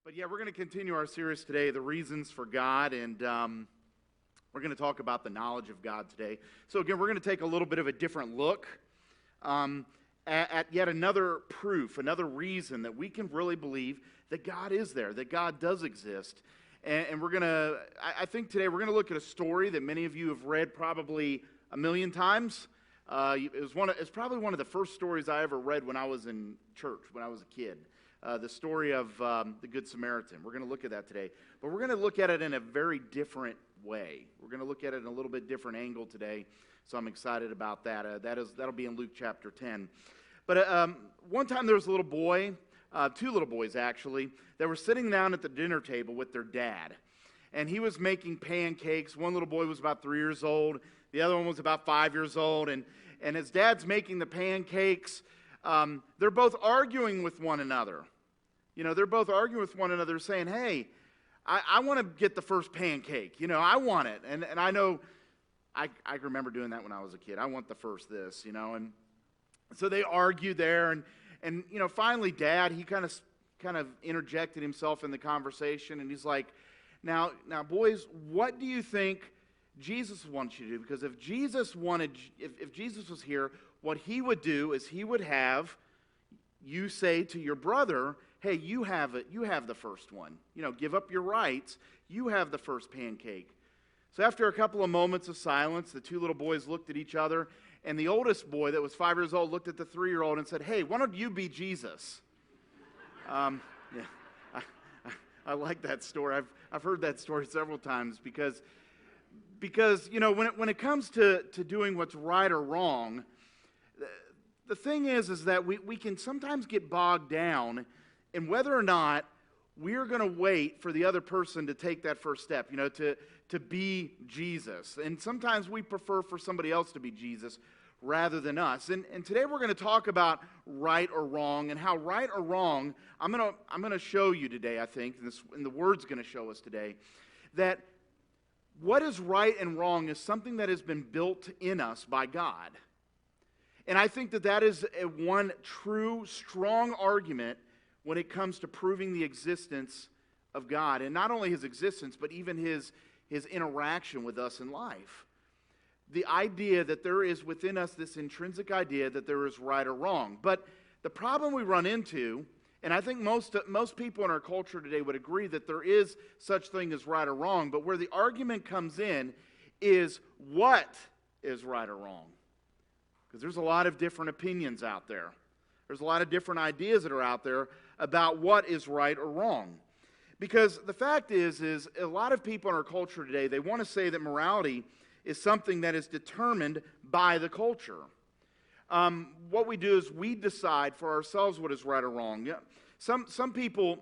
But yeah, we're going to continue our series today, The Reasons for God, and we're going to talk about the knowledge of God today. So again, we're going to take a little bit of a different look at yet another proof, another reason that we can really believe that God is there, that God does exist. And we're going to, I think today we're going to look at a story that many of you have read probably a million times. It's probably one of the first stories I ever read when I was in church, when I was a kid. The story of the Good Samaritan. We're going to look at that today. But we're going to look at it in a very different way. We're going to look at it in a little bit different angle today. So I'm excited about that. That'll be in Luke chapter 10. But one time there was a little boy, two little boys actually, that were sitting down at the dinner table with their dad. And he was making pancakes. One little boy was about 3 years old. The other one was about 5 years old. And his dad's making the pancakes. They're both arguing with one another. You know, they're both arguing with one another saying, hey, I want to get the first pancake. You know, I want it. And I know, I remember doing that when I was a kid. I want the first this, you know. And so they argued there. And you know, finally, Dad, he kind of interjected himself in the conversation. And he's like, now, boys, what do you think Jesus wants you to do? Because if Jesus was here, what he would do is he would have you say to your brother, hey, you have it. You have the first one. You know, give up your rights. You have the first pancake. So after a couple of moments of silence, the two little boys looked at each other, and the oldest boy that was 5 years old looked at the 3-year-old and said, hey, why don't you be Jesus? Yeah, I like that story. I've heard that story several times because you know, when it comes to doing what's right or wrong, the thing is that we can sometimes get bogged down in whether or not we're going to wait for the other person to take that first step, you know, to be Jesus. And sometimes we prefer for somebody else to be Jesus rather than us. And today we're going to talk about right or wrong, and how right or wrong, I'm going to show you today, I think, and the Word's going to show us today, that what is right and wrong is something that has been built in us by God. And I think that is one true, strong argument when it comes to proving the existence of God. And not only his existence, but even his interaction with us in life. The idea that there is within us this intrinsic idea that there is right or wrong. But the problem we run into, and I think most people in our culture today would agree that there is such thing as right or wrong, but where the argument comes in is what is right or wrong. Because there's a lot of different opinions out there. There's a lot of different ideas that are out there about what is right or wrong. Because the fact is a lot of people in our culture today, they want to say that morality is something that is determined by the culture. What we do is we decide for ourselves what is right or wrong. Yeah. Some people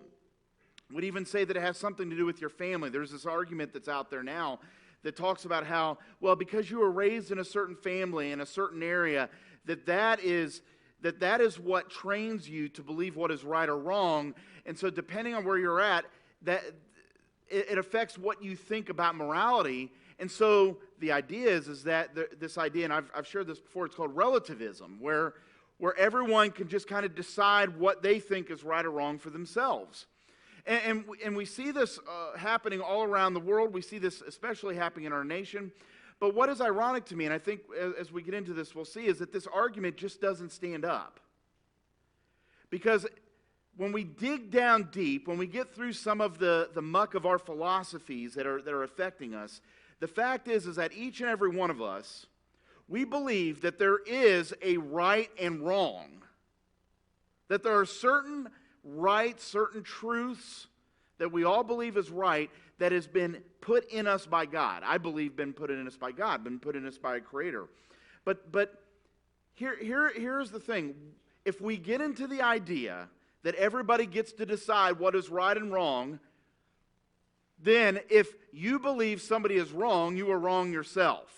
would even say that it has something to do with your family. There's this argument that's out there now that talks about how, well, because you were raised in a certain family in a certain area, that is what trains you to believe what is right or wrong. And so depending on where you're at, that it affects what you think about morality. And so the idea is that this idea, and I've shared this before, it's called relativism, where everyone can just kind of decide what they think is right or wrong for themselves. And we see this happening all around the world. We see this especially happening in our nation. But what is ironic to me, and I think as we get into this we'll see, is that this argument just doesn't stand up. Because when we dig down deep, when we get through some of the muck of our philosophies that are affecting us, the fact is that each and every one of us, we believe that there is a right and wrong. That there are certain rights, certain truths that we all believe is right that has been put in us by God. I believe been put in us by God, been put in us by a creator. But here's the thing. If we get into the idea that everybody gets to decide what is right and wrong, then if you believe somebody is wrong, you are wrong yourself.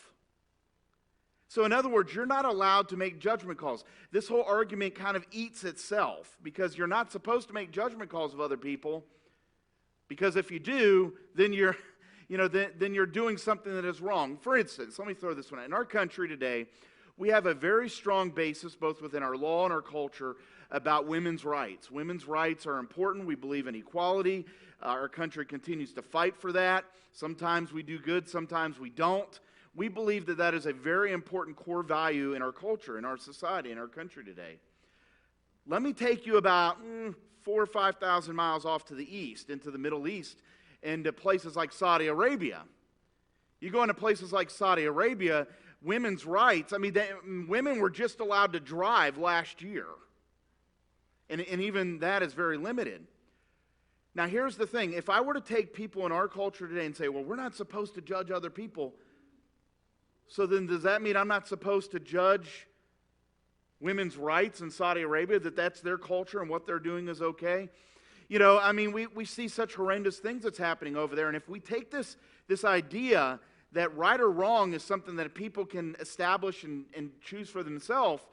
So in other words, you're not allowed to make judgment calls. This whole argument kind of eats itself because you're not supposed to make judgment calls of other people, because if you do, then you're doing something that is wrong. For instance, let me throw this one out. In our country today, we have a very strong basis both within our law and our culture about women's rights. Women's rights are important. We believe in equality. Our country continues to fight for that. Sometimes we do good, sometimes we don't. We believe that that is a very important core value in our culture, in our society, in our country today. Let me take you about 4,000 or 5,000 miles off to the east, into the Middle East, into places like Saudi Arabia. You go into places like Saudi Arabia, women's rights, women were just allowed to drive last year. And even that is very limited. Now here's the thing, if I were to take people in our culture today and say, well, we're not supposed to judge other people, so then does that mean I'm not supposed to judge women's rights in Saudi Arabia, that that's their culture and what they're doing is okay? We see such horrendous things that's happening over there, and if we take this idea that right or wrong is something that people can establish and choose for themselves,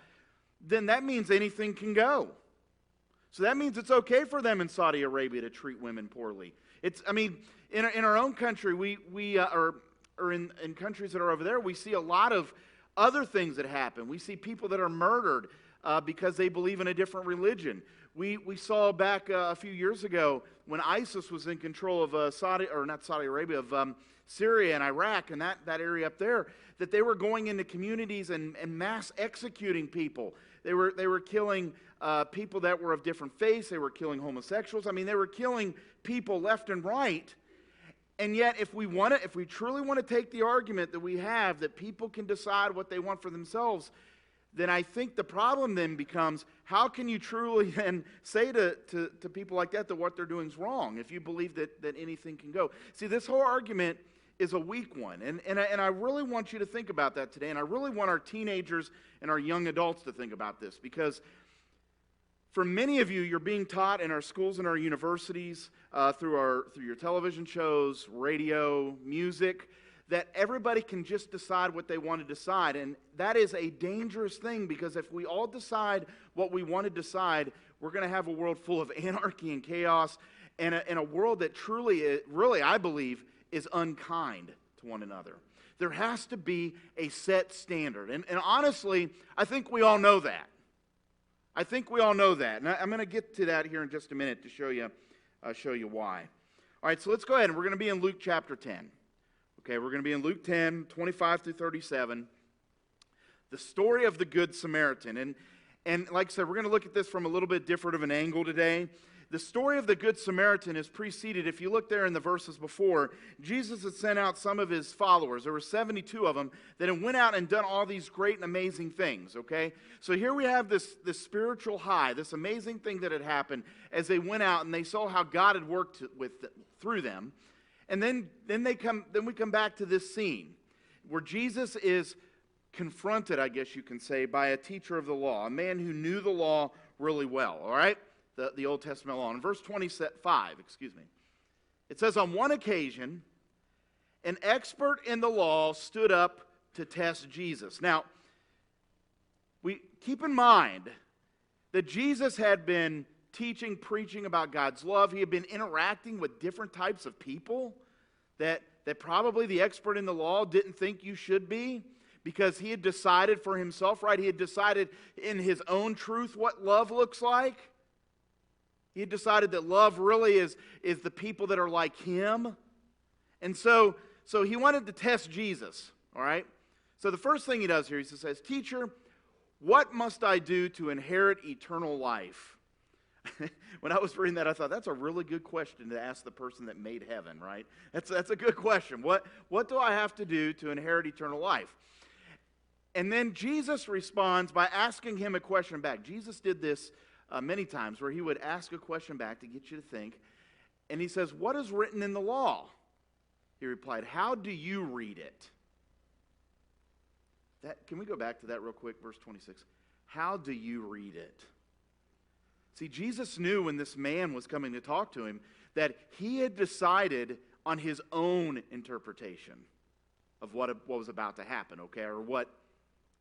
then that means anything can go. So that means it's okay for them in Saudi Arabia to treat women poorly. In our own country, or in countries that are over there, we see a lot of other things that happen. We see people that are murdered because they believe in a different religion. We saw back a few years ago when ISIS was in control of Syria and Iraq and that area up there, that they were going into communities and mass executing people. They were killing people that were of different faiths. They were killing homosexuals. They were killing people left and right. And yet, if we truly want to take the argument that we have that people can decide what they want for themselves, then I think the problem then becomes, how can you truly then say to people like that what they're doing is wrong if you believe that anything can go? See, this whole argument is a weak one. And I really want you to think about that today. And I really want our teenagers and our young adults to think about this, because for many of you, you're being taught in our schools and our universities, through your television shows, radio, music, that everybody can just decide what they want to decide. And that is a dangerous thing, because if we all decide what we want to decide, we're going to have a world full of anarchy and chaos, and a world that really, I believe, is unkind to one another. There has to be a set standard. And honestly, I think we all know that. And I'm going to get to that here in just a minute to show you why. All right, so let's go ahead, and we're going to be in Luke chapter 10. Okay, we're going to be in Luke 10, 25 through 37. The story of the Good Samaritan. And like I said, we're going to look at this from a little bit different of an angle today. The story of the Good Samaritan is preceded, if you look there in the verses before, Jesus had sent out some of his followers. There were 72 of them that had went out and done all these great and amazing things, okay? So here we have this spiritual high, this amazing thing that had happened as they went out and they saw how God had worked through them. And then we come back to this scene where Jesus is confronted, I guess you can say, by a teacher of the law, a man who knew the law really well, all right? The Old Testament law. In verse 25, it says, on one occasion, an expert in the law stood up to test Jesus. Now, we keep in mind that Jesus had been teaching, preaching about God's love. He had been interacting with different types of people that probably the expert in the law didn't think you should be, because he had decided for himself, right? He had decided in his own truth what love looks like. He had decided that love really is the people that are like him. And so he wanted to test Jesus, all right? So the first thing he does here, he says, "Teacher, what must I do to inherit eternal life?" When I was reading that, I thought, that's a really good question to ask the person that made heaven, right? That's a good question. What do I have to do to inherit eternal life? And then Jesus responds by asking him a question back. Jesus did this many times, where he would ask a question back to get you to think. And he says, "What is written in the law?" He replied, "How do you read it?" Can we go back to that real quick? Verse 26. How do you read it? See, Jesus knew when this man was coming to talk to him that he had decided on his own interpretation of what was about to happen, okay?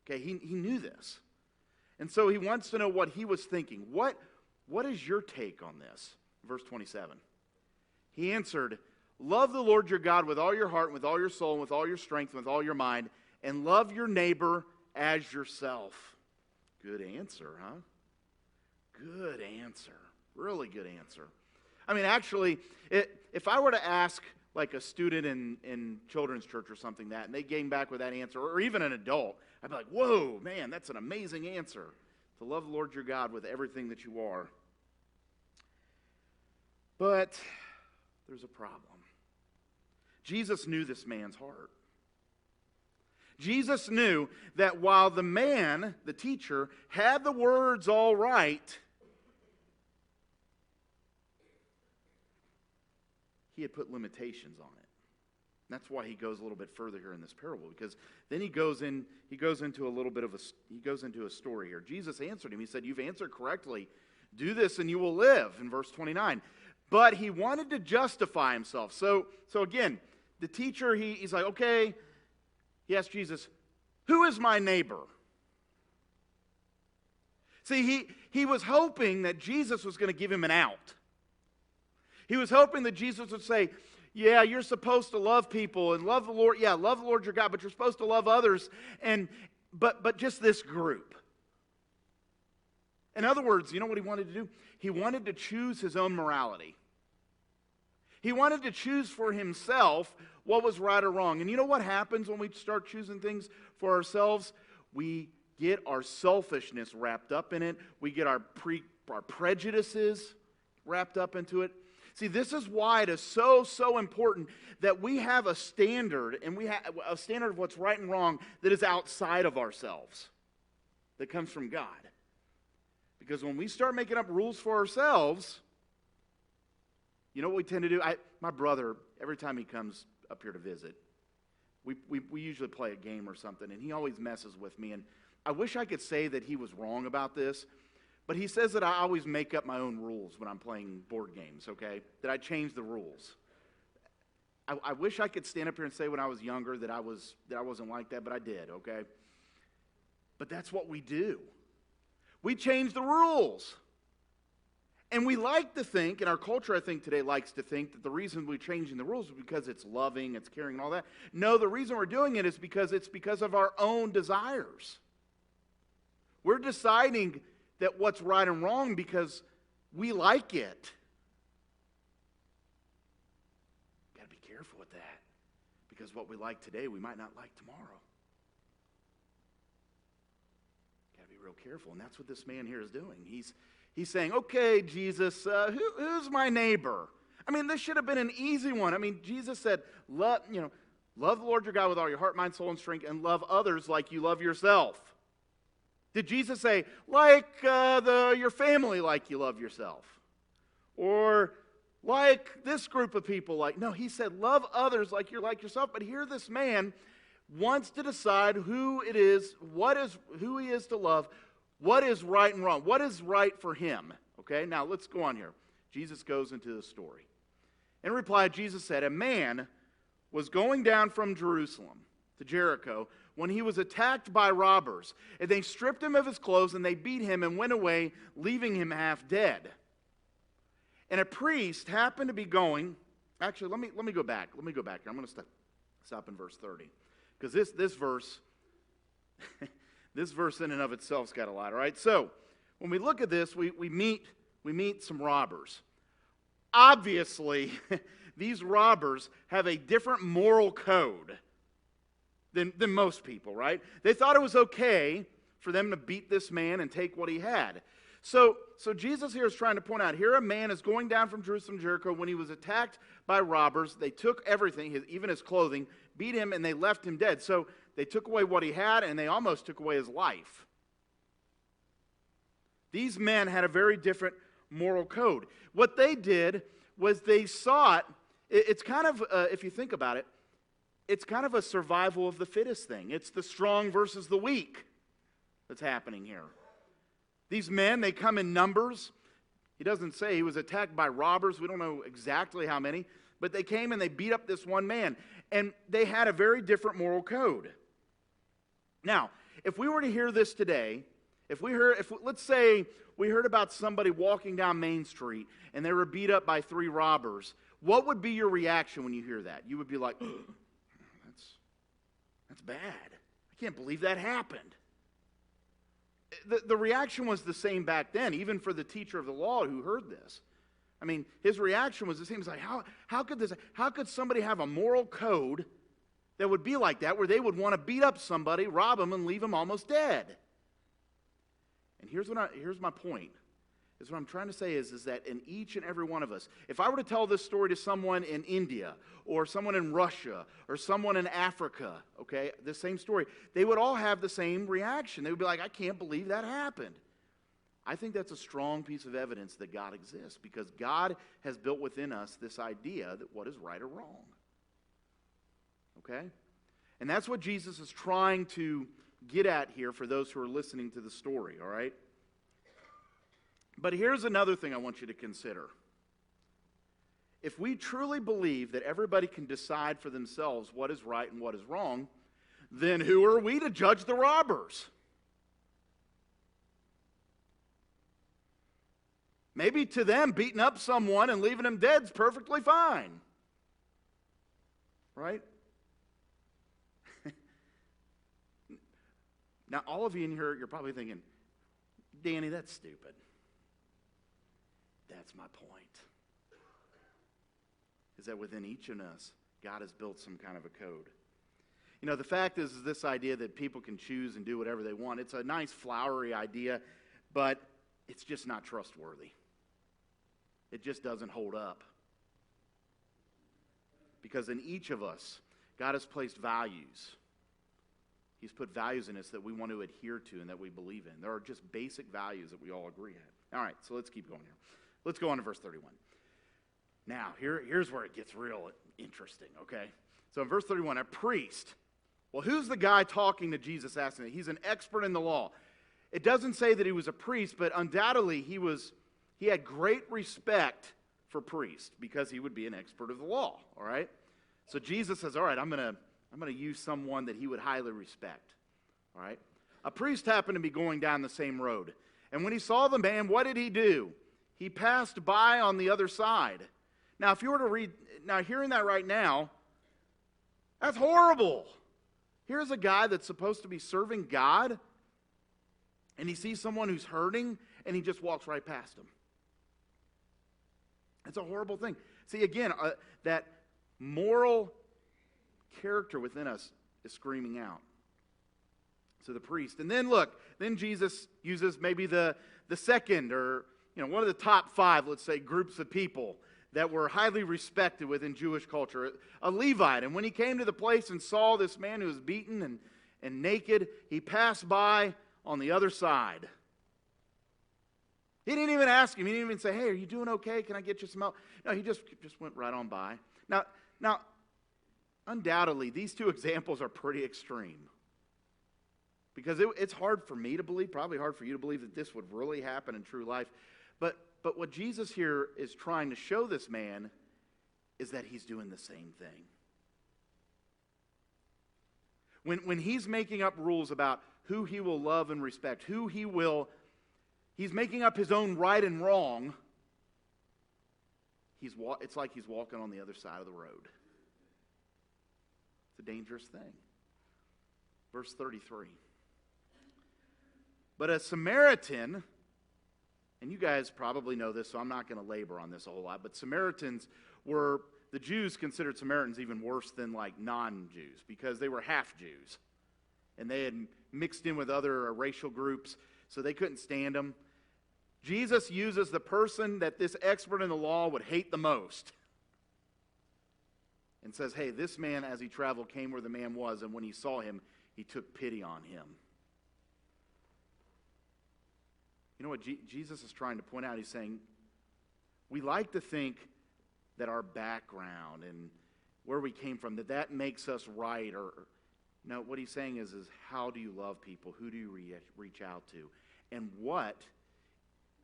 He knew this. And so he wants to know what he was thinking. What is your take on this? Verse 27. He answered, "Love the Lord your God with all your heart, and with all your soul, and with all your strength, and with all your mind, and love your neighbor as yourself." Good answer, huh? good answer. Really good answer. I mean, actually, if I were to ask like a student in children's church or something that, and they came back with that answer, or even an adult, I'd be like, whoa, man, that's an amazing answer. To love the Lord your God with everything that you are. But there's a problem. Jesus knew this man's heart. Jesus knew that while the man, the teacher, had the words all right, he had put limitations on it. That's why he goes a little bit further here in this parable, because then he goes into a story here. Jesus answered him. He said, "You've answered correctly. Do this and you will live," in verse 29. But he wanted to justify himself. So again, the teacher, he's like, okay, he asked Jesus, "Who is my neighbor?" See, he was hoping that Jesus was going to give him an out. He was hoping that Jesus would say, yeah, you're supposed to love people and love the Lord. Yeah, love the Lord your God, but you're supposed to love others, but just this group. In other words, you know what he wanted to do? He wanted to choose his own morality. He wanted to choose for himself what was right or wrong. And you know what happens when we start choosing things for ourselves? We get our selfishness wrapped up in it. We get our prejudices wrapped up into it. See, this is why it is so important that we have a standard, and we have a standard of what's right and wrong that is outside of ourselves, that comes from God. Because when we start making up rules for ourselves, you know what we tend to do? My brother, every time he comes up here to visit, we usually play a game or something, and he always messes with me. And I wish I could say that he was wrong about this, but he says that I always make up my own rules when I'm playing board games, okay? That I change the rules. I wish I could stand up here and say when I was younger that I wasn't like that, but I did, okay? But that's what we do. We change the rules. And we like to think, and our culture, I think, today likes to think that the reason we're changing the rules is because it's loving, it's caring, and all that. No, the reason we're doing it is because it's because of our own desires. We're deciding that what's right and wrong because we like it. Got to be careful with that, because what we like today, we might not like tomorrow. Got to be real careful, and that's what this man here is doing. He's saying, okay, Jesus, who's my neighbor? I mean, this should have been an easy one. I mean, Jesus said, love the Lord your God with all your heart, mind, soul, and strength, and love others like you love yourself. Did Jesus say, like your family like you love yourself? Or like this group of people like? No, he said, love others like you're like yourself. But here this man wants to decide who it is, who he is to love, what is right and wrong? What is right for him? Okay, now let's go on here. Jesus goes into the story. In reply, Jesus said, a man was going down from Jerusalem to Jericho when he was attacked by robbers. And they stripped him of his clothes, and they beat him and went away, leaving him half dead. And a priest happened to be going. Actually, let me go back. Let me go back here. I'm going to stop in verse 30. Because this verse... This verse in and of itself's got a lot, all right? So, when we look at this, we meet some robbers. Obviously, these robbers have a different moral code than most people, right? They thought it was okay for them to beat this man and take what he had. So Jesus here is trying to point out, here a man is going down from Jerusalem to Jericho when he was attacked by robbers. They took everything, even his clothing, beat him, and they left him dead. So they took away what he had, and they almost took away his life. These men had a very different moral code. What they did was they sought, it's kind of, if you think about it, it's kind of a survival of the fittest thing. It's the strong versus the weak that's happening here. These men, they come in numbers. He doesn't say he was attacked by robbers. We don't know exactly how many. But they came and they beat up this one man. And they had a very different moral code. Now, if we were to hear this today, let's say we heard about somebody walking down Main Street and they were beat up by 3 robbers, what would be your reaction when you hear that? You would be like, oh, that's bad. I can't believe that happened. The reaction was the same back then, even for the teacher of the law who heard this. I mean, his reaction was the same. It's like, how could somebody have a moral code that would be like that, where they would want to beat up somebody, rob them, and leave them almost dead? And here's my point. Is what I'm trying to say is that in each and every one of us, if I were to tell this story to someone in India or someone in Russia or someone in Africa, okay, the same story, they would all have the same reaction. They would be like, I can't believe that happened. I think that's a strong piece of evidence that God exists, because God has built within us this idea that what is right or wrong. Okay? And that's what Jesus is trying to get at here for those who are listening to the story, all right? But here's another thing I want you to consider. If we truly believe that everybody can decide for themselves what is right and what is wrong, then who are we to judge the robbers? Maybe to them, beating up someone and leaving them dead is perfectly fine. Right? Now, all of you in here, you're probably thinking, Danny, that's stupid. That's my point. Is that within each of us, God has built some kind of a code. You know, the fact is this idea that people can choose and do whatever they want. It's a nice, flowery idea, but it's just not trustworthy. It just doesn't hold up. Because in each of us, God has placed values. He's put values in us that we want to adhere to and that we believe in. There are just basic values that we all agree on. All right, so let's keep going here. Let's go on to verse 31. Now, here's where it gets real interesting, okay? So in verse 31, a priest. Well, who's the guy talking to Jesus, asking it? He's an expert in the law. It doesn't say that he was a priest, but undoubtedly he had great respect for priests because he would be an expert of the law, all right? So Jesus says, all right, I'm going to use someone that he would highly respect, all right? A priest happened to be going down the same road. And when he saw the man, what did he do? He passed by on the other side. Now, if you were to read, now hearing that right now, that's horrible. Here's a guy that's supposed to be serving God, and he sees someone who's hurting, and he just walks right past him. It's a horrible thing. See, again, that moral character within us is screaming out. So the priest. And then look, then Jesus uses maybe the second, or one of the top 5, let's say, groups of people that were highly respected within Jewish culture, a Levite. And when he came to the place and saw this man who was beaten and naked, he passed by on the other side. He didn't even ask him. He didn't even say, hey, are you doing okay? Can I get you some help? No, he just went right on by. Now, undoubtedly, these two examples are pretty extreme. Because it's hard for me to believe, probably hard for you to believe, that this would really happen in true life. But what Jesus here is trying to show this man is that he's doing the same thing. When he's making up rules about who he will love and respect, he's making up his own right and wrong. It's like he's walking on the other side of the road. It's a dangerous thing. Verse 33. But a Samaritan, and you guys probably know this, so I'm not going to labor on this a whole lot, but Samaritans were, the Jews considered Samaritans even worse than like non-Jews, because they were half Jews. And they had mixed in with other racial groups, so they couldn't stand them. Jesus uses the person that this expert in the law would hate the most and says, hey, this man, as he traveled, came where the man was, and when he saw him, he took pity on him. You know what Jesus is trying to point out? He's saying, we like to think that our background and where we came from, that makes us right. No, what he's saying is how do you love people? Who do you reach out to? And what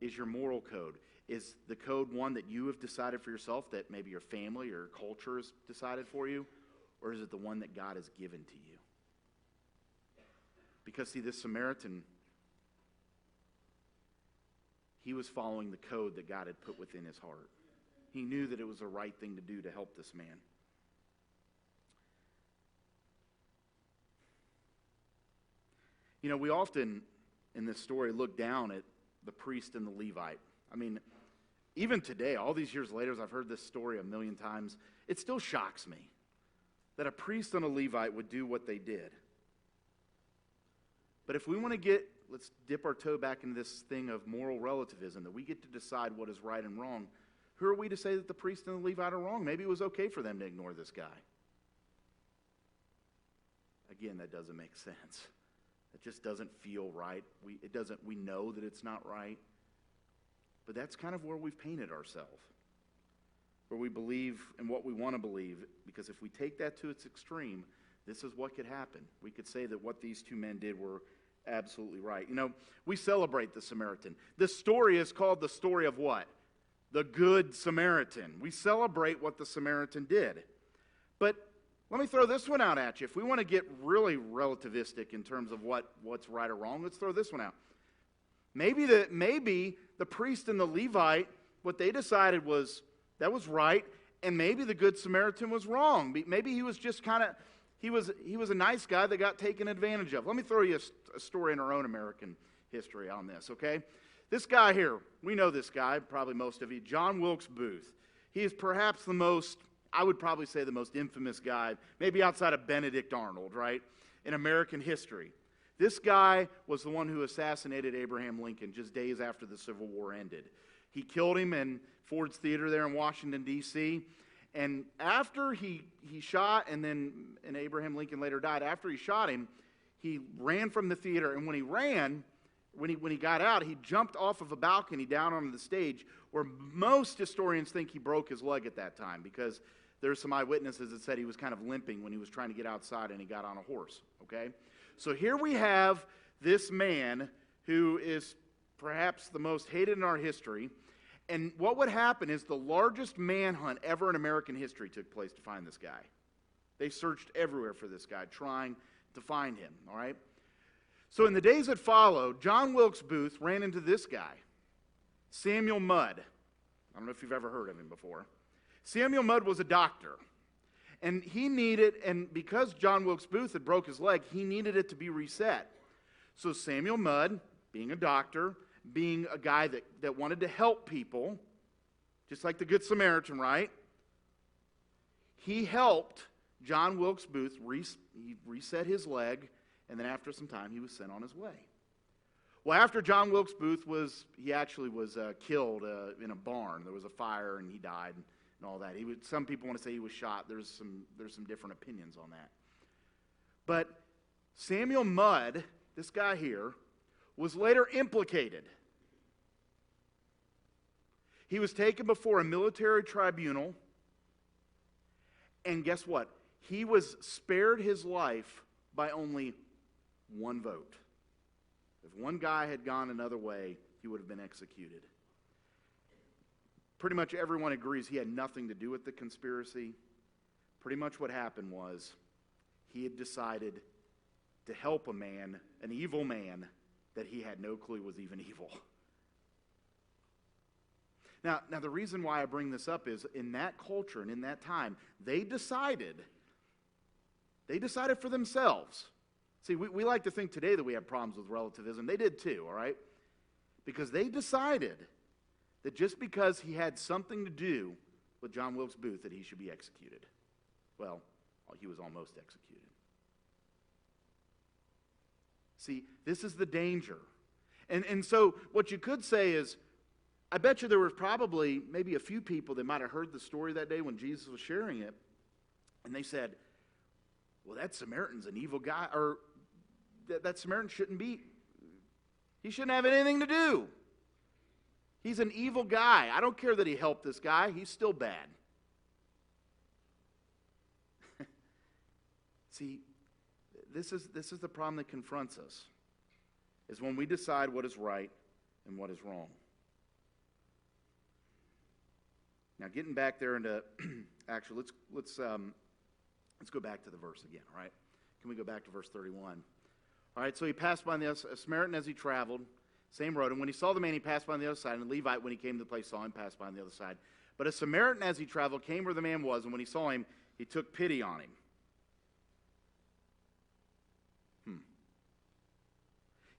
is your moral code? Is the code one that you have decided for yourself, that maybe your family or culture has decided for you? Or is it the one that God has given to you? Because, see, this Samaritan, he was following the code that God had put within his heart. He knew that it was the right thing to do to help this man. You know, we often, in this story look down at the priest and the Levite. I mean, even today, all these years later, as I've heard this story a million times, it still shocks me that a priest and a Levite would do what they did. But if we want to let's dip our toe back into this thing of moral relativism, that we get to decide what is right and wrong. Who are we to say that the priest and the Levite are wrong? Maybe it was okay for them to ignore this guy. Again, that doesn't make sense. It just doesn't feel right. We know that it's not right. But that's kind of where we've painted ourselves. Where we believe in what we want to believe. Because if we take that to its extreme, this is what could happen. We could say that what these two men did were absolutely right. You know, we celebrate the Samaritan. This story is called the story of what? The Good Samaritan. We celebrate what the Samaritan did. But let me throw this one out at you. If we want to get really relativistic in terms of what's right or wrong, let's throw this one out. Maybe the priest and the Levite, what they decided was that was right, and maybe the Good Samaritan was wrong. Maybe he was just kind of, he was a nice guy that got taken advantage of. Let me throw you a story in our own American history on this, okay? This guy here, we know this guy, probably most of you, John Wilkes Booth. He is perhaps the most, I would probably say the most infamous guy, maybe outside of Benedict Arnold, right, in American history. This guy was the one who assassinated Abraham Lincoln just days after the Civil War ended. He killed him in Ford's Theater there in Washington, D.C., and after he shot, and Abraham Lincoln later died, after he shot him, he ran from the theater, and when he got out, he jumped off of a balcony down onto the stage, where most historians think he broke his leg at that time, because there's some eyewitnesses that said he was kind of limping when he was trying to get outside and he got on a horse, okay? So here we have this man who is perhaps the most hated in our history, and what would happen is the largest manhunt ever in American history took place to find this guy. They searched everywhere for this guy, trying to find him, all right? So in the days that followed, John Wilkes Booth ran into this guy, Samuel Mudd. I don't know if you've ever heard of him before. Samuel Mudd was a doctor. And because John Wilkes Booth had broke his leg, he needed it to be reset. So Samuel Mudd, being a doctor, being a guy that wanted to help people, just like the Good Samaritan, right? He helped John Wilkes Booth reset his leg, and then after some time, he was sent on his way. Well, after John Wilkes Booth was killed in a barn. There was a fire, and he died and all that. Some people want to say he was shot. There's some different opinions on that. But Samuel Mudd, this guy here, was later implicated. He was taken before a military tribunal, and guess what? He was spared his life by only one vote. If one guy had gone another way, he would have been executed. Pretty much everyone agrees he had nothing to do with the conspiracy. Pretty much what happened was he had decided to help a man, an evil man, that he had no clue was even evil. Now, the reason why I bring this up is in that culture and in that time, they decided for themselves. See, we like to think today that we have problems with relativism. They did too, all right? Because they decided that just because he had something to do with John Wilkes Booth that he should be executed. Well, he was almost executed. See, this is the danger. And so what you could say is, I bet you there was probably maybe a few people that might have heard the story that day when Jesus was sharing it, and they said, well, that Samaritan's an evil guy, or that Samaritan he shouldn't have anything to do. He's an evil guy. I don't care that he helped this guy. He's still bad. See, this is the problem that confronts us, is when we decide what is right and what is wrong. Now, getting back there into, actually, let's go back to the verse again, all right? Can we go back to verse 31? All right, so he passed by the Samaritan as he traveled, same road, and when he saw the man, he passed by on the other side, and the Levite, when he came to the place, saw him, passed by on the other side. But a Samaritan, as he traveled, came where the man was, and when he saw him, he took pity on him.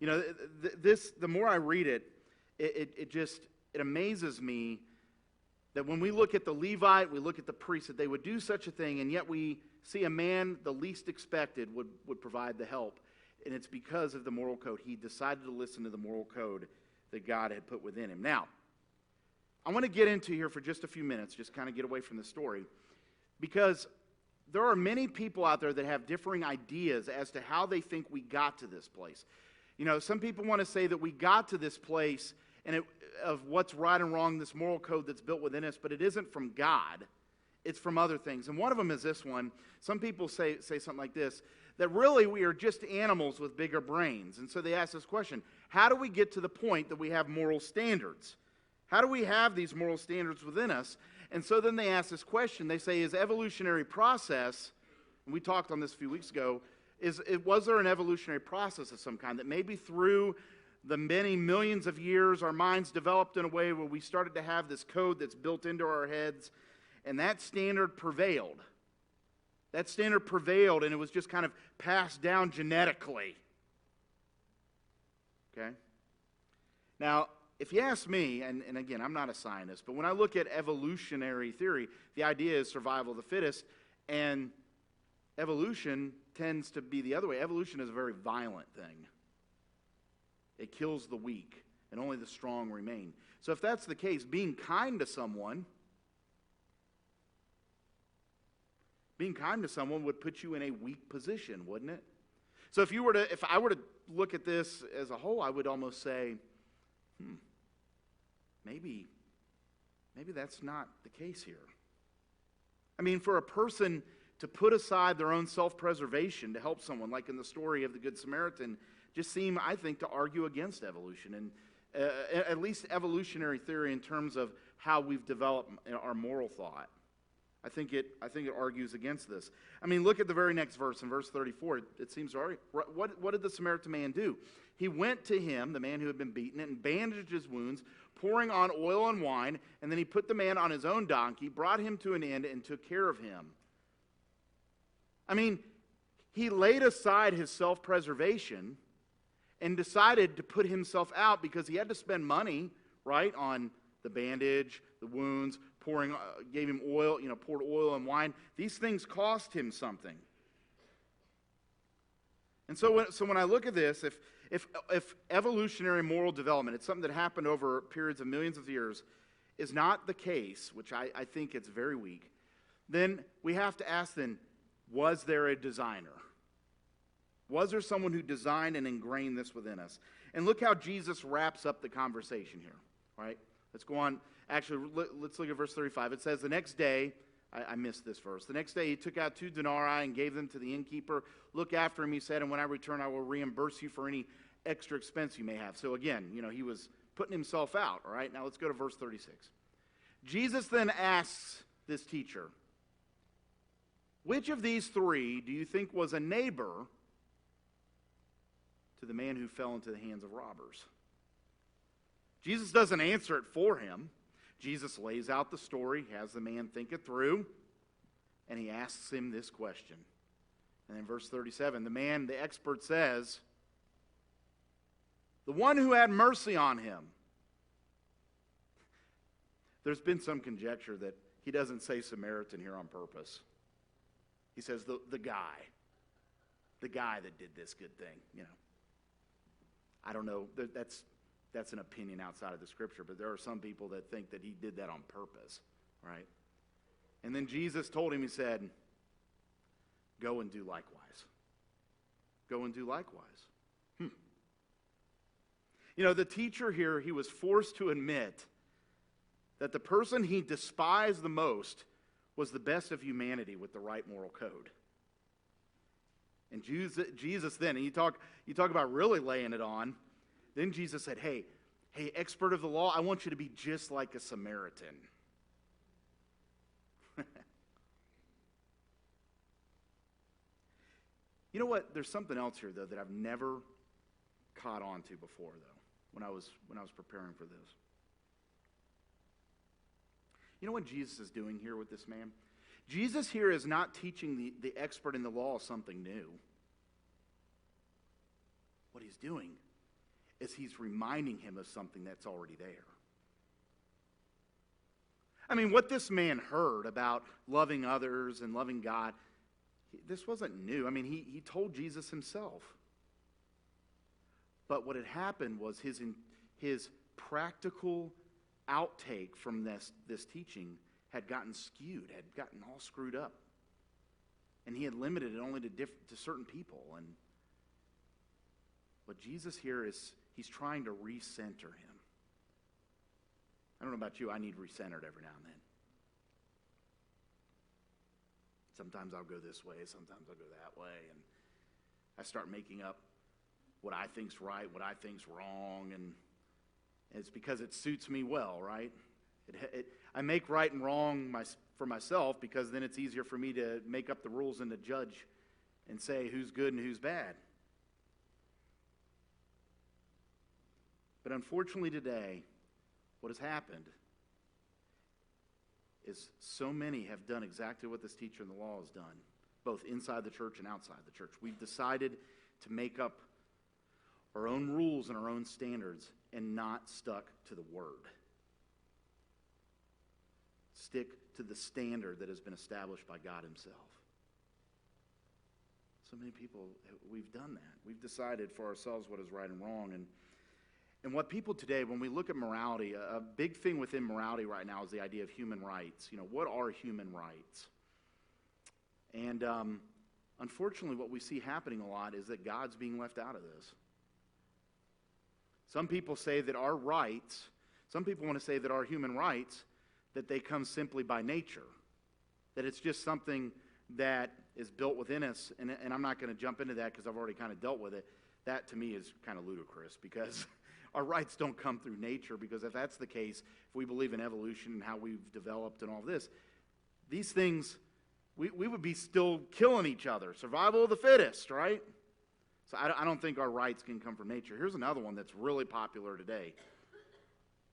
You know, the more I read it, it amazes me that when we look at the Levite, we look at the priest, that they would do such a thing, and yet we see a man the least expected would provide the help. And it's because of the moral code. He decided to listen to the moral code that God had put within him. Now, I want to get into here for just a few minutes, just kind of get away from the story, because there are many people out there that have differing ideas as to how they think we got to this place. You know, some people want to say that we got to this place of what's right and wrong, this moral code that's built within us, but it isn't from God. It's from other things. And one of them is this one. Some people say something like this, that really we are just animals with bigger brains. And so they ask this question, how do we get to the point that we have moral standards? How do we have these moral standards within us? And so then they ask this question. They say, is evolutionary process, and we talked on this a few weeks ago, was there an evolutionary process of some kind that maybe through the many millions of years our minds developed in a way where we started to have this code that's built into our heads, and that standard prevailed. That standard prevailed, and it was just kind of passed down genetically. Okay? Now, if you ask me, and again, I'm not a scientist, but when I look at evolutionary theory, the idea is survival of the fittest, and evolution tends to be the other way. Evolution is a very violent thing. It kills the weak, and only the strong remain. So if that's the case, being kind to someone would put you in a weak position, wouldn't it? So if I were to look at this as a whole, I would almost say, maybe that's not the case here. I mean, for a person to put aside their own self-preservation to help someone, like in the story of the Good Samaritan, just seem, I think, to argue against evolution, and at least evolutionary theory in terms of how we've developed our moral thought. I think it argues against this. I mean, look at the very next verse, in verse 34. It seems all right. What did the Samaritan man do? He went to him, the man who had been beaten, and bandaged his wounds, pouring on oil and wine, and then he put the man on his own donkey, brought him to an inn, and took care of him. I mean, he laid aside his self-preservation and decided to put himself out because he had to spend money, right, on the bandage, the wounds, gave him oil, poured oil and wine. These things cost him something. And so when I look at this, if evolutionary moral development, it's something that happened over periods of millions of years, is not the case, which I think it's very weak, then we have to ask then, was there a designer? Was there someone who designed and ingrained this within us? And look how Jesus wraps up the conversation here, right? Let's go on. Actually, let's look at verse 35. It says, the next day, I missed this verse. The next day he took out 2 denarii and gave them to the innkeeper. Look after him, he said, and when I return, I will reimburse you for any extra expense you may have. So again, he was putting himself out, all right? Now let's go to verse 36. Jesus then asks this teacher, which of these 3 do you think was a neighbor to the man who fell into the hands of robbers? Jesus doesn't answer it for him. Jesus lays out the story, has the man think it through, and he asks him this question. And in verse 37, the expert says, the one who had mercy on him. There's been some conjecture that he doesn't say Samaritan here on purpose. He says the guy that did this good thing, I don't know, that's an opinion outside of the scripture, but there are some people that think that he did that on purpose, right? And then Jesus told him, he said, go and do likewise. Go and do likewise. The teacher here, he was forced to admit that the person he despised the most was the best of humanity with the right moral code. And Jesus then, and you talk about really laying it on, then Jesus said, hey, expert of the law, I want you to be just like a Samaritan. You know what? There's something else here, though, that I've never caught on to before, though, when I was preparing for this. You know what Jesus is doing here with this man? Jesus here is not teaching the expert in the law something new. What he's doing as he's reminding him of something that's already there. I mean, what this man heard about loving others and loving God, this wasn't new. I mean, he told Jesus himself. But what had happened was his practical outtake from this teaching had gotten skewed, had gotten all screwed up. And he had limited it only to certain people. And what Jesus here is, he's trying to recenter him. I don't know about you, I need recentered every now and then. Sometimes I'll go this way, sometimes I'll go that way, and I start making up what I think's right, what I think's wrong, and it's because it suits me well, right? I make right and wrong for myself because then it's easier for me to make up the rules and to judge and say who's good and who's bad. But unfortunately today, what has happened is so many have done exactly what this teacher in the law has done, both inside the church and outside the church. We've decided to make up our own rules and our own standards and not stuck to the Word. Stick to the standard that has been established by God himself. So many people, we've done that. We've decided for ourselves what is right and wrong. And what people today, when we look at morality, a big thing within morality right now is the idea of human rights. You know, what are human rights? And unfortunately, what we see happening a lot is that God's being left out of this. Some people say that our rights, some people want to say that our human rights, that they come simply by nature. That it's just something that is built within us. And I'm not going to jump into that because I've already kind of dealt with it. That to me is kind of ludicrous because our rights don't come through nature, because if that's the case, if we believe in evolution and how we've developed and all this, these things, we would be still killing each other. Survival of the fittest, right? So I don't think our rights can come from nature. Here's another one that's really popular today.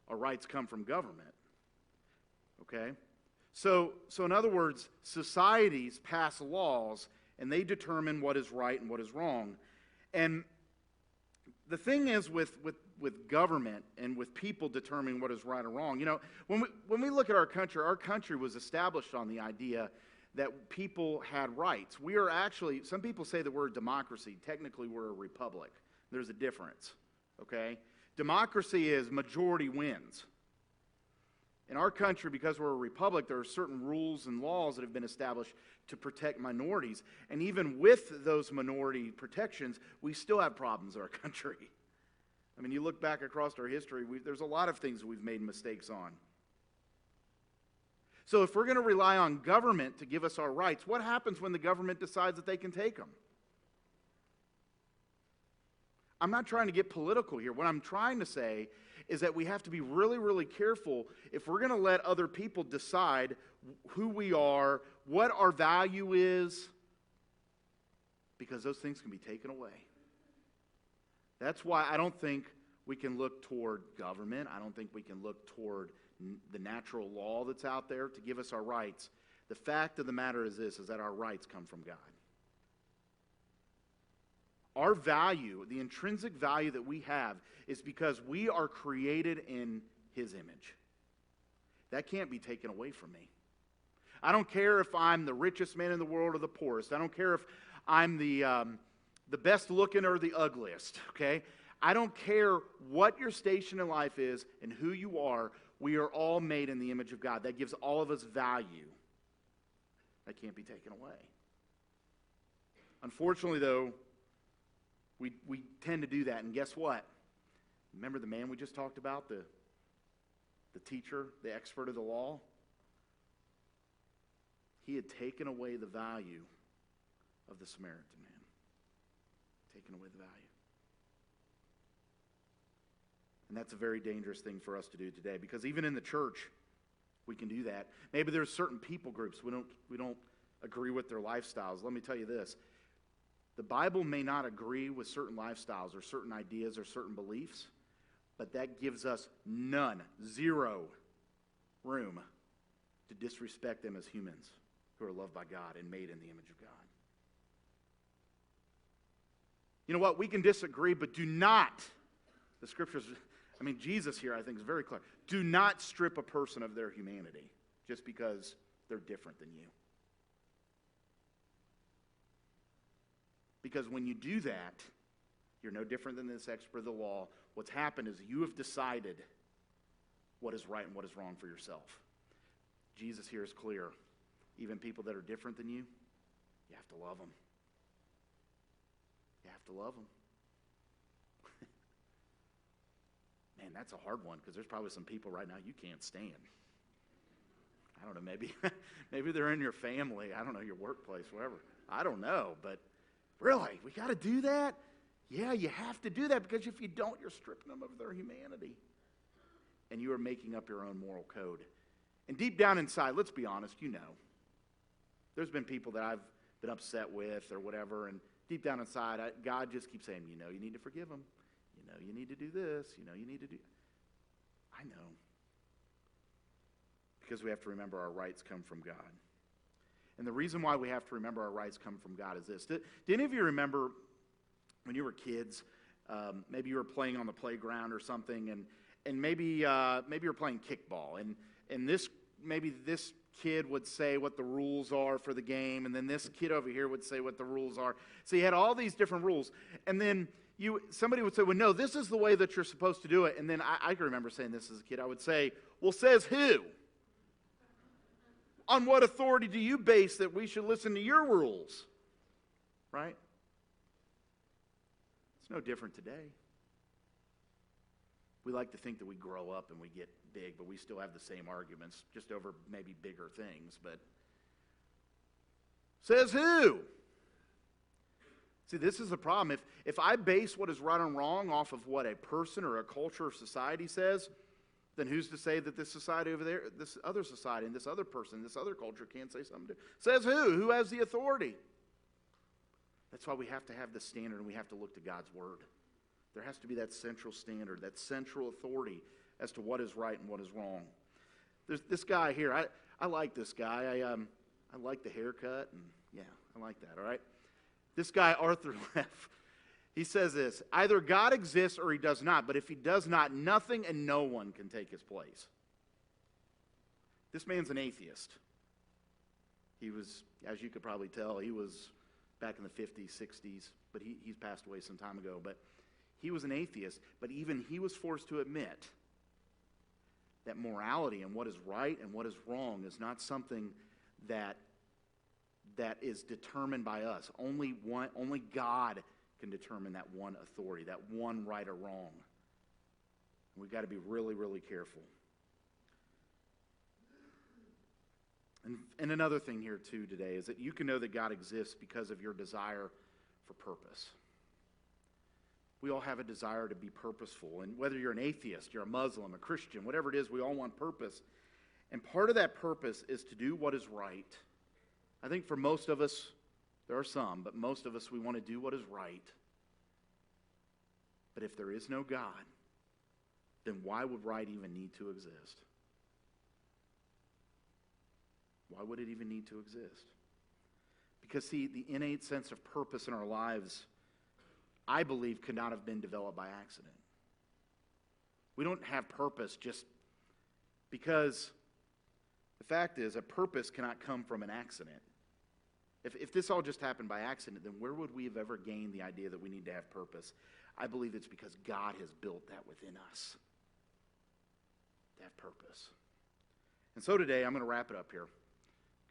Our rights come from government. Okay? So in other words, societies pass laws and they determine what is right and what is wrong. And the thing is with government and with people determining what is right or wrong, you know, when we look at our country was established on the idea that people had rights. We are actually, some people say that we're a democracy. Technically, we're a republic. There's a difference, okay? Democracy is majority wins. In our country, because we're a republic, there are certain rules and laws that have been established to protect minorities. And even with those minority protections, we still have problems in our country. I mean, you look back across our history, there's a lot of things that we've made mistakes on. So if we're going to rely on government to give us our rights, what happens when the government decides that they can take them? I'm not trying to get political here. What I'm trying to say is that we have to be really, really careful if we're going to let other people decide who we are, what our value is, because those things can be taken away. That's why I don't think we can look toward government. I don't think we can look toward the natural law that's out there to give us our rights. The fact of the matter is this, is that our rights come from God. Our value, the intrinsic value that we have, is because we are created in His image. That can't be taken away from me. I don't care if I'm the richest man in the world or the poorest. I don't care if I'm the best looking or the ugliest, okay? I don't care what your station in life is and who you are. We are all made in the image of God. That gives all of us value. That can't be taken away. Unfortunately, though, we tend to do that. And guess what? Remember the man we just talked about, the teacher, the expert of the law? He had taken away the value of the Samaritan man. Taken away the value. And that's a very dangerous thing for us to do today, because even in the church, we can do that. Maybe there's certain people groups we don't agree with their lifestyles. Let me tell you this. The Bible may not agree with certain lifestyles or certain ideas or certain beliefs, but that gives us zero room to disrespect them as humans who are loved by God and made in the image of God. You know what? We can disagree, but do not, The scriptures, Jesus here I think is very clear. Do not strip a person of their humanity just because they're different than you. Because when you do that, you're no different than this expert of the law. What's happened is you have decided what is right and what is wrong for yourself. Jesus here is clear. Even people that are different than you have to love them. You have to love them. Man, that's a hard one because there's probably some people right now you can't stand. I don't know, maybe they're in your family. I don't know, your workplace, wherever. I don't know, but really, we got to do that? Yeah, you have to do that because if you don't, you're stripping them of their humanity. And you are making up your own moral code. And deep down inside, let's be honest, you know. There's been people that I've been upset with or whatever, and deep down inside, God just keeps saying, you need to forgive them. You need to do this. You need to do... I know. Because we have to remember our rights come from God. And the reason why we have to remember our rights come from God is this. Do any of you remember when you were kids, maybe you were playing on the playground or something, and maybe you were playing kickball, and this kid would say what the rules are for the game, and then this kid over here would say what the rules are. So you had all these different rules, and then somebody would say, well, no, this is the way that you're supposed to do it. And then I can remember saying this as a kid. I would say, well, says who? On what authority do you base that we should listen to your rules? Right? It's no different today. We like to think that we grow up and we get big, but we still have the same arguments, just over maybe bigger things. But says who? See, this is the problem. If I base what is right and wrong off of what a person or a culture or society says, then who's to say that this society over there, this other society, and this other person, this other culture can't say something different? Says who? Who has the authority? That's why we have to have the standard, and we have to look to God's word. There has to be that central standard, that central authority as to what is right and what is wrong. There's this guy here. I like this guy. I like the haircut, and yeah, I like that, all right? This guy, Arthur Leff, he says this: either God exists or he does not, but if he does not, nothing and no one can take his place. This man's an atheist. He was, as you could probably tell, he was back in the 50s, 60s, but he's passed away some time ago. But he was an atheist, but even he was forced to admit that morality and what is right and what is wrong is not something that is determined by us. Only God can determine that one authority, that one right or wrong. And we've got to be really, really careful. And another thing here too today is that you can know that God exists because of your desire for purpose. We all have a desire to be purposeful. And whether you're an atheist, you're a Muslim, a Christian, whatever it is, we all want purpose. And part of that purpose is to do what is right. I think for most of us, there are some, but most of us, we want to do what is right. But if there is no God, then why would right even need to exist? Why would it even need to exist? Because, see, the innate sense of purpose in our lives, I believe, could not have been developed by accident. We don't have purpose just because the fact is a purpose cannot come from an accident. If this all just happened by accident, then where would we have ever gained the idea that we need to have purpose? I believe it's because God has built that within us, to have purpose. And so today, I'm going to wrap it up here.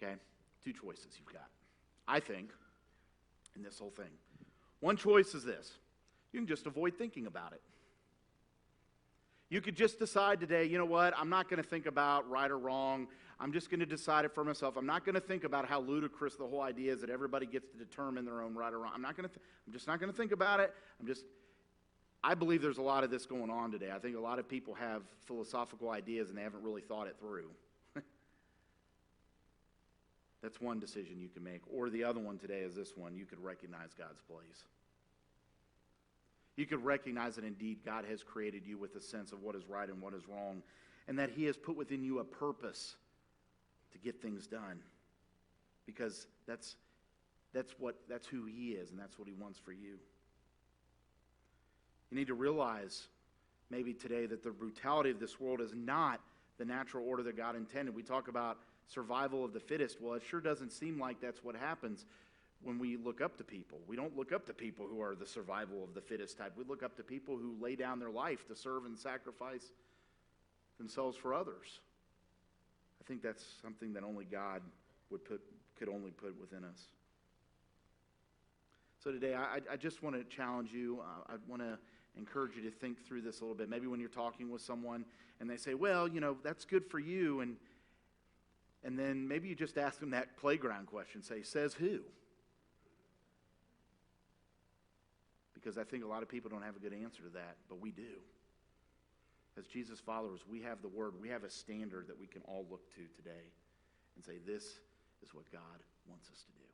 Okay? 2 choices you've got, I think, in this whole thing. One choice is this: you can just avoid thinking about it. You could just decide today, you know what, I'm not going to think about right or wrong. I'm just going to decide it for myself. I'm not going to think about how ludicrous the whole idea is that everybody gets to determine their own right or wrong. I'm just not going to think about it. I believe there's a lot of this going on today. I think a lot of people have philosophical ideas and they haven't really thought it through. That's one decision you can make. Or the other one today is this one: you could recognize God's place. You could recognize that indeed God has created you with a sense of what is right and what is wrong, and that He has put within you a purpose to get things done. Because that's who He is, and that's what He wants for you. You need to realize maybe today that the brutality of this world is not the natural order that God intended. We talk about survival of the fittest. Well, it sure doesn't seem like that's what happens when we look up to people. We don't look up to people who are the survival of the fittest type. We look up to people who lay down their life to serve and sacrifice themselves for others. I think that's something that only God could only put within us. So today, I just want to challenge you. I want to encourage you to think through this a little bit. Maybe when you're talking with someone and they say, well, that's good for you. And then maybe you just ask them that playground question. Say, says who? Because I think a lot of people don't have a good answer to that, but we do. As Jesus followers, we have the Word. We have a standard that we can all look to today and say, this is what God wants us to do.